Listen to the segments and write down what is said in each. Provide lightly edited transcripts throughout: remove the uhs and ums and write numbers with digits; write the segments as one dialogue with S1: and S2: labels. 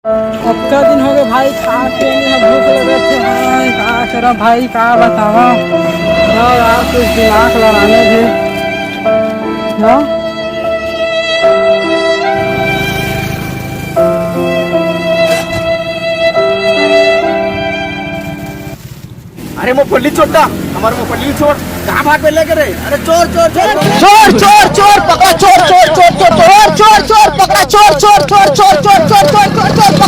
S1: हफ्ता दिन हो गए भाई, खा के नहीं भूख लगे थे भाई। क्या करा भाई, क्या बतावा यार, कुछ दिमाग लड़ाने थे ना।
S2: अरे वो पल्ली छोटा हमारे वो पल्ली छोड़ कहाँ भाग में लेके रे। अरे चोर चोर चोर
S3: चोर चोर चोर पकड़ा, चोर चोर चोर चोर चोर चोर चोर पकड़ा, चोर चोर चोर चोर चोर चोर चोर चोर चोर पकड़ा, चोर चोर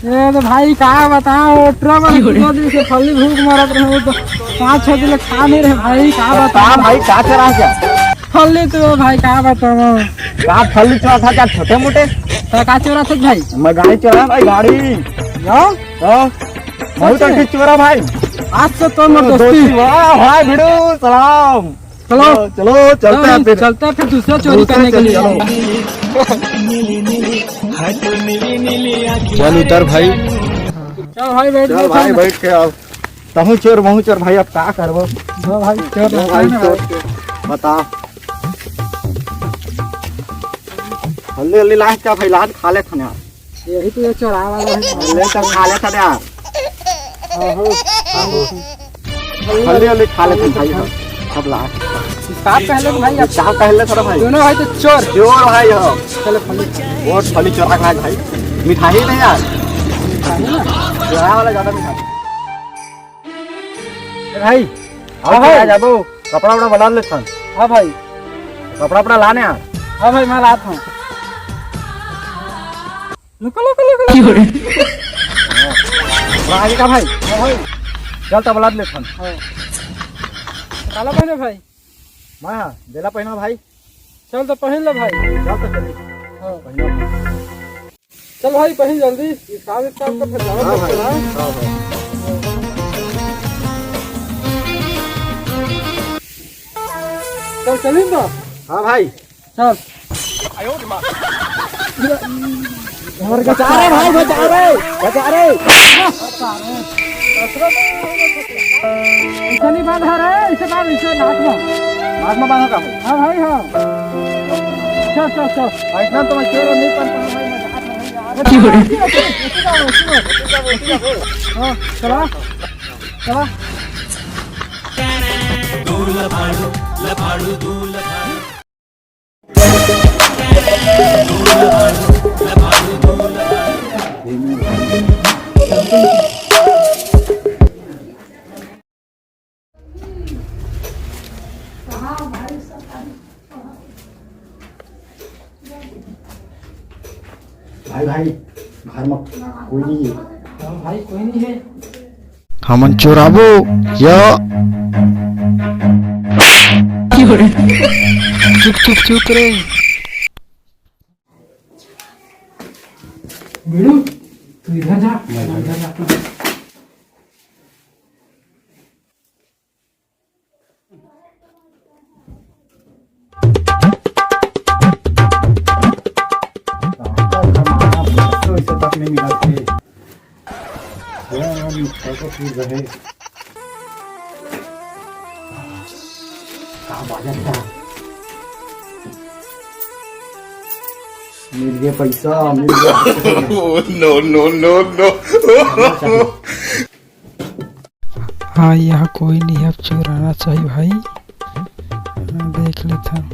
S1: ये तो भाई क्या बताओ, ट्रबल से फली भूख मरत रहे तो 5-6 दिन खा नहीं रहे भाई। क्या बताओ
S2: भाई क्या चला क्या
S1: फली, तो भाई क्या बताओ
S2: क्या फल्ली चोरा था क्या छोटे मोटे।
S1: तो क्या चोरा था भाई?
S2: मैं गाड़ी चला भाई, गाड़ी बहुत अच्छी चोरा भाई।
S1: आज से तो मैं दोस्ती।
S2: वाह भाई भिड़ू सलाम।
S1: चलो
S2: चलो चलते हैं फिर।
S1: चलते हैं फिर दूसरा चोरी करने के लिए।
S2: चल उतर भाई,
S1: चल भाई बैठ
S2: चल भाई बैठ के आओ। तहु चोर महू चोर भाई, अब क्या करबो।
S1: भाई चोर
S2: भाई चोर बता हल्ली हल्ली लास्ट क्या भाई, लास्ट खा ले था यार।
S1: यही तो ये चोरा वाला है।
S2: ले तक खा ले था यार, हल्ली हल्ली खा ले था भाई। अब लास्ट
S1: साहब पहले तो भाई, अब
S2: क्या पहले था भाई,
S1: दोनों भाई तो चोर
S2: चोर भाई हो।
S1: चलो फली
S2: बहुत फली चोरा खा भाई, मिठाई नहीं यार, चोरा वाला ज्यादा मिठाई भाई।
S1: हाँ भाई।
S2: जाबो कपड़ा वपड़ा बना ले था।
S1: हाँ भाई,
S2: कपड़ा वपड़ा लाने यार।
S1: हाँ भाई मैं लाता हूँ। रुको रुको रुको
S2: कपड़ा आगे का भाई।
S1: हाँ भाई,
S2: चल तब बना ले था।
S1: काला पहने भाई,
S2: मैं हाँ बेला पहना भाई।
S1: चल तो पहन लो भाई।
S2: चल तो चलिए।
S1: हाँ
S2: पहना।
S1: चल भाई पहन जल्दी, इसका का फिर जाओ।
S2: हाँ भाई, हाँ भाई।
S1: चल चलिए तो।
S2: हाँ भाई
S1: चल
S2: बचा रहे भाई, बचा रहे बचा रहे।
S1: ऐसा नहीं बांधा रहे, ऐसे बांध, ऐसे नाक में
S2: बांधा का
S1: हाँ भाई हाँ। चल चल चल,
S2: ऐसा तो मैं चोर नहीं पहनता भाई, मैं जहाँ
S1: हाँ चला चला।
S2: भाई भाई घर में कोई नहीं है।
S1: हाँ भाई कोई नहीं है।
S2: हमन चोराबो या चुप चुप चुप रे।
S1: बिड़ू तू इधर जा, इधर जा।
S2: तक नहीं मिला थे को फिर रहे मिल गया पैसा, मिल गया।
S4: No no no no.
S1: हाँ यहाँ कोई नहीं है, अब चुराना चाहिए भाई। देख लेता हूँ।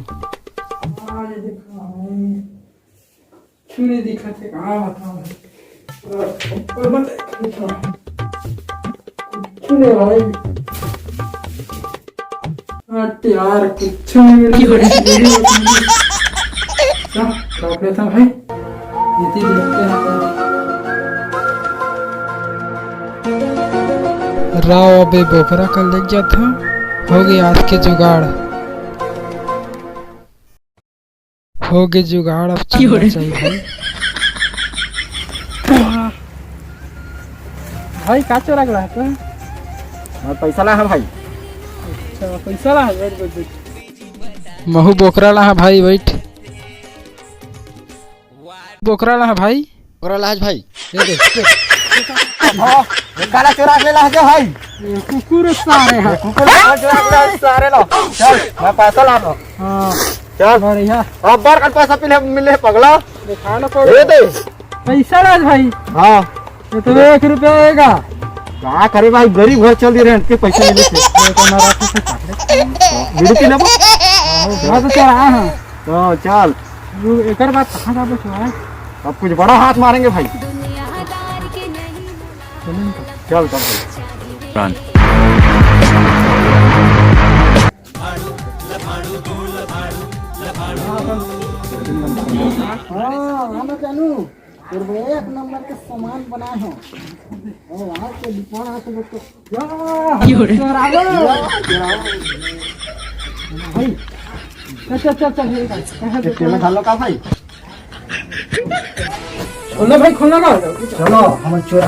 S1: छुरी दिखा थे, कहाँ बताओ भाई। यार कुछ नहीं था भाई, इतनी देखते हैं। राव अबे बोकरा का लग गया था, हो गया आज के जुगाड़, हो गए जुगाड़। अब चलना चाहिए भाई। भाई का चोरा रहा है?
S2: मैं पैसा ला है भाई।
S1: अच्छा पैसा ला है, बैठ बैठ बैठ। महू बोकरा ला है भाई, बैठ। बोकरा ला है भाई,
S2: बोकरा ला है भाई।
S1: ये देख
S3: काला चोरा के ला के भाई
S1: ये कुकुर सारे हैं।
S3: कुकुर चोरा के सारे लो चल मैं पैसा ला दो
S1: हाँ
S3: चल
S1: बढ़िया।
S3: अब बार का पैसा पिले मिले पगला
S1: दिखाना
S3: दे
S1: पड़ेगा
S3: दे
S1: पैसा राज भाई।
S3: हाँ
S1: ये तो 1 रुपया आएगा।
S3: क्या करे भाई गरीब घर चल रहे हैं पैसे मिले वीडियो की लेबो
S1: हाँ तो चल रहा है।
S3: तो चल
S1: एक बात कहाँ जा बचवा है।
S3: अब कुछ बड़ा हाथ मारेंगे भाई चल तब भाई
S1: हाँ मैं जानू तेरे 1 नंबर के सामान बनाए हो और वहाँ के दुकान से लोग तो
S3: कितने में डालो का भाई
S1: खोलो भाई खोलो ना।
S3: चलो हम चोरा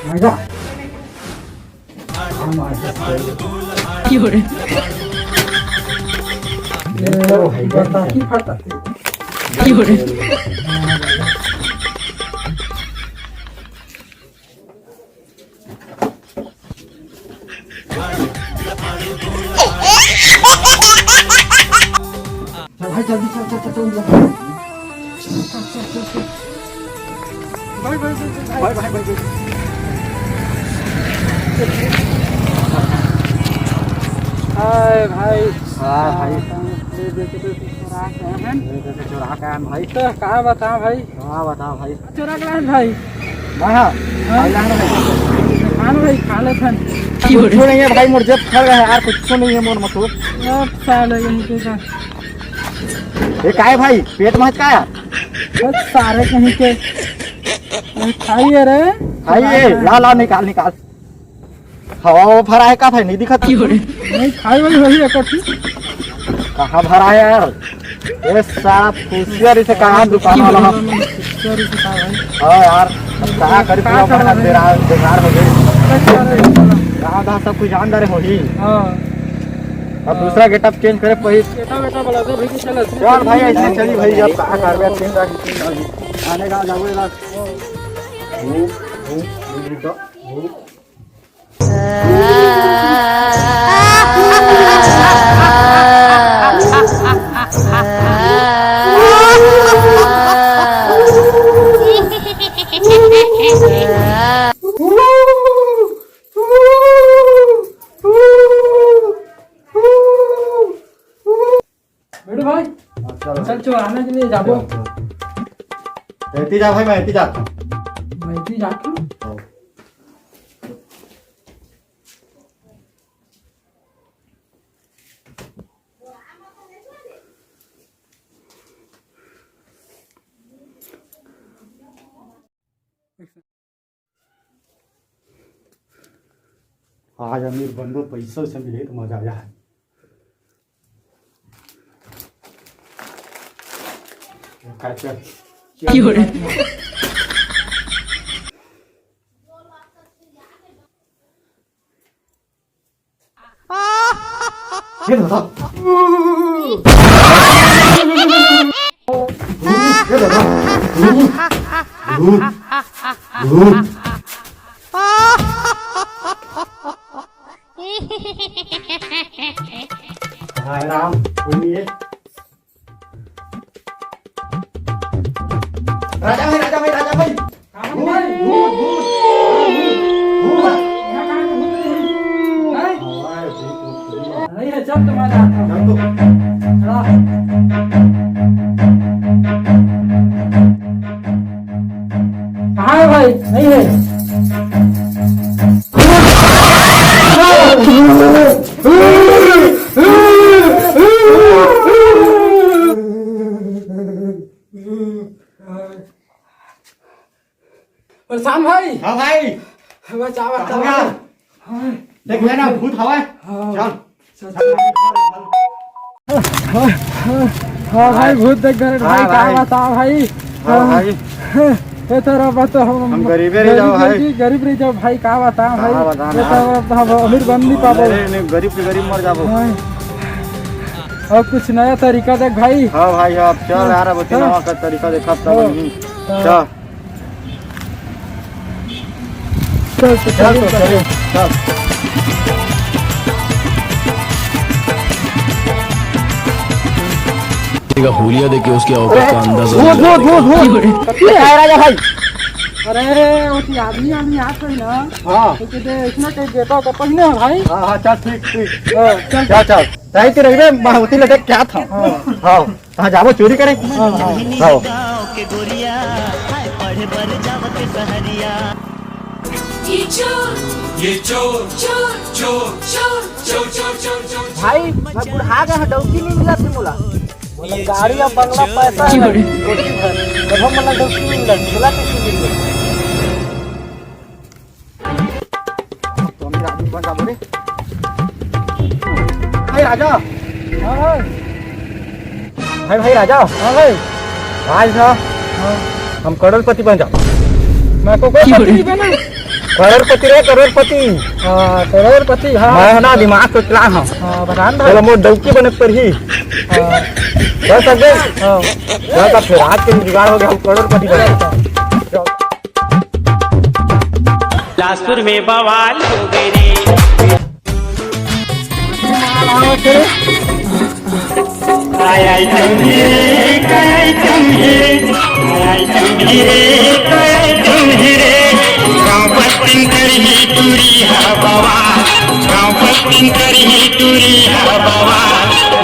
S1: मजा की फटा
S3: भाई जल्दी चल चल चल
S1: भाई भाई
S3: भाई भाई भाई
S1: हाय भाई
S3: हाँ भाई
S1: चोरा
S3: चोरा का भाई
S1: तो कहाँ बता भाई।
S3: हाँ बता भाई
S1: चोरा का भाई
S3: हाँ
S1: खान भाई खा लेते
S3: कुछ नहीं है भाई मुझे खा गया है यार कुछ नहीं है मोर मतलब
S1: अब साले कहीं के का
S3: ये का है भाई पेट में का है
S1: बस सारे कहीं के खाइए रे
S3: खाइए ला ला निकाल निकाल हवा वो भरा है का भाई नहीं दिखत
S1: नहीं खाई वाली वही इकट्ठी
S3: कहाँ भरा है यार ये सारा खुशियारी से कहाँ दुकान वाला हाँ यार अब कहाँ करी पूरा महीना बेकार हो गई कहाँ कहाँ सब कुछ जानदार हो ही अब दूसरा गेटअप चेंज करे
S1: बेटा बोला तो भाई चल
S3: यार भाई ऐसे चली भाई अब कहाँ कारवा चेंज आने का जाओगे
S1: बेटू भाई चल चुराने के लिए जाबो
S3: ऐती जा भाई मैं ऐती जा
S1: मैं भी जाके
S3: आज अमीर बंदो पैसों से मिले तो मजा आया है ये दादा ये दादा हाय राम बोलिए राजा भाई
S1: नहीं है जब तुम्हारा कहाँ है भाई नहीं है प्रशांत भाई
S3: हाँ भाई
S1: बचा
S3: हो गया देख ना भूत हवा है चल
S1: हाँ भाई भूत देख गए भाई
S3: हाँ
S1: क्या
S3: भाई।
S1: बता भाई
S3: हाँ भाई
S1: ये तेरा बात तो हम
S3: गरीबे रह जाओ भाई।
S1: गरीब रह जाओ भाई का बता भाई।
S3: का बताऊं
S1: ये तो हम अमीर बन नहीं पाबो।
S3: नहीं गरीब के गरीब मर जाबो।
S1: और कुछ नया तरीका देख भाई।
S3: हाँ भाई अब चल यार अब नवा का तरीका देखा तब नहीं चल चल
S5: का हुलिया देके उसके औकात का अंदाजा
S3: राजा भाई।
S1: अरे वो की आदमी याद करी ना।
S3: हाँ
S1: तो दे इसने कहीं बेटा का पहिने है भाई।
S3: हाँ चल ठीक ठीक चल चल सही तो रही माहुती लगे क्या था। हाँ कहाँ जाबो चोरी करे। हाँ
S1: भाई मैं बुढ़ा गया डौकी नहीं मिला थी मोला। मतलब गाड़ी और बंगला पैसा है जब हम मतलब डौकी नहीं मिला मिला कैसे मिल गया।
S3: तो हम राजू बन जाबो रे। भाई राजा।
S1: हाँ भाई।
S3: भाई राजा।
S1: हाँ भाई।
S3: आज ना हम करोड़पति बन जाओ।
S1: मैं को कोई पति बना।
S3: करोड़पति रे करोड़पति।
S1: हाँ करोड़पति। हाँ
S3: मैं ना दिमाग सोच रहा हूँ।
S1: हाँ बतान भाई।
S3: चलो मोर डौकी बने पर ही
S1: हाँ
S3: बस अब
S1: हाँ
S3: चल फिर आज के जुगाड़ हो गया हम करोड़पति बने।
S6: लासपुर में बवाल हो गए रे। आय जंजीरे काय जंजीरे आय जंजीरे गाँव पत्ती करही टूरी हा बाबा गाँव पत्ती करही टूरी हा बाबा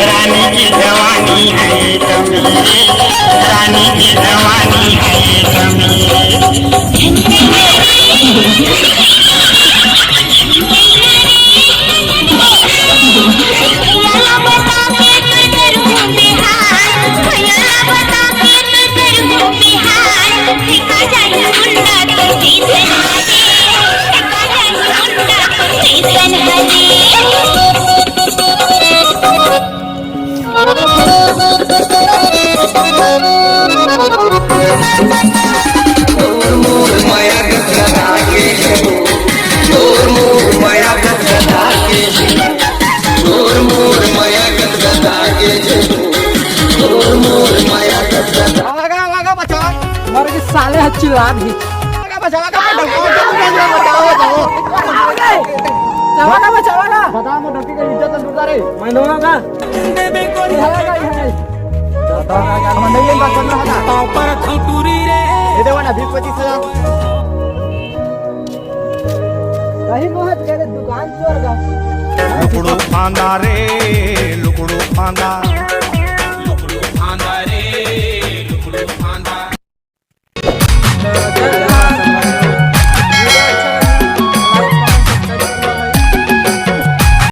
S6: रानी की जवानी है जमीरे रानी की जवानी है जमीरे
S1: मर के साले चिल्ला भी। चला का बचावा का
S3: बता मो डौकी का इज्जत लूटा रे।
S1: मैं लोगा का
S3: मंडई बात करना है ये देवा ना 20-25,000
S1: कहीं मोहत करे दुकान चोर का
S7: लुकड़ू फांदा रे लुकड़ू फांदा